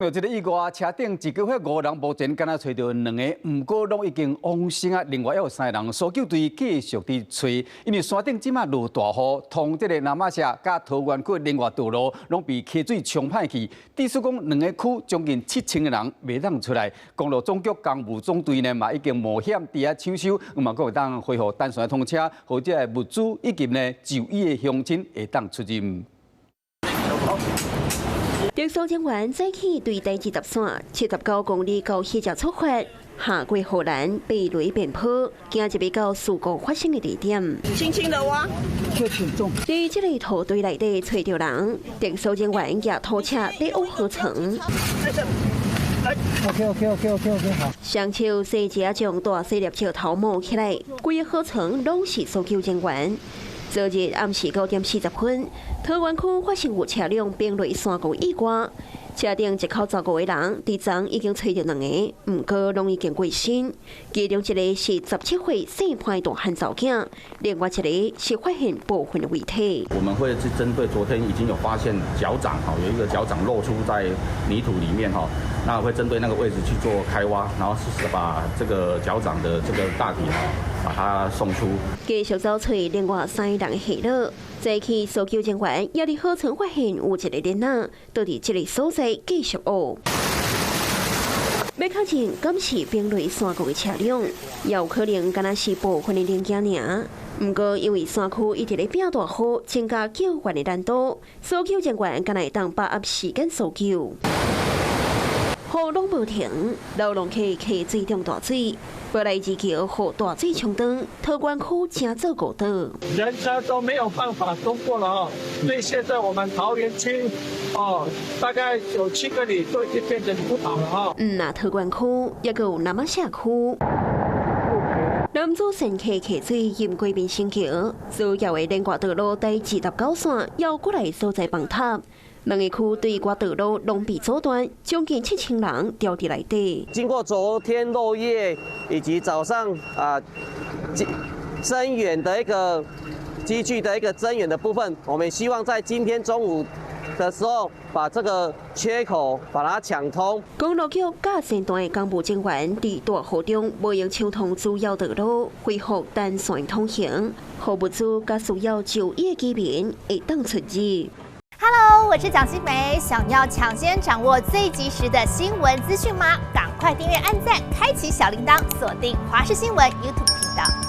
有一个意外，车顶一个月5人，目前敢若找到2个，不过拢已经亡生啊。另外还有3人，搜救队继续伫找，因为山顶即马落大雨，通这个南马社甲桃园区另外道路拢被溪水冲歹去。据说讲2个区将近7000个人袂当出来。公路总局公务总队呢嘛已经冒险伫遐抢修，嘛佫会当恢复单线通车，或者物资以及呢就医的乡亲会当出任。 特搜警员早起对第2线79公里高西桥出发，下过护栏，被雷边坡，今日要到事故发生的地点。轻轻的挖，这挺重。在这个土堆内底找到人，特搜警员也拖车在乌河层。OK， 好。双手细只将大细粒石头冒起来，规个河层拢是搜救警员。 昨日暗时9点40分，桃园区发生有车辆并落山谷以外，车顶一口15个人，地上已经找到2个，不过拢已经过身。其中一个是17岁姓潘大汉查囝，另外一个是发现部分的遗体。我们会是针对昨天已经有发现脚掌有一个脚掌露出在泥土里面那会针对那个位置去做开挖，然后是把这个脚掌的这个大体把它送出。继续找找另外3个人的下落，早起搜救警员也伫河层发现有一个囡仔，倒伫这个所在继续挖。要确认敢是并落山谷的车辆，也有可能敢若是部分的零件尔。不过因为山区一直咧变大雨，增加救援的难度，搜救警员敢若会当把握时间搜救。 雨拢无停，老龙溪溪水中大水，本来之桥和大水冲断，桃园区正做过道。人车都没有办法通过了所以现在我们桃园区大概有7个里都已经变成孤岛了那桃园区也有南马社区。 南祖神溪溪水淹过民生桥，主要的连外道路第29线要过来所在崩塌。 2个区对外道路拢被阻断，将近7000人掉伫内底。经过昨天漏夜以及早上增援的一个机具的一个增援的部分，我们希望在今天中午的时候把这个缺口把它抢通。公路局甲先段的公务警员伫大雨中无用畅通主要道路，恢复单线通行，互物资甲需要就医的居民会当出入。 Hello， 我是蒋欣梅。想要抢先掌握最及时的新闻资讯吗？赶快订阅、按赞、开启小铃铛，锁定华视新闻 YouTube 频道。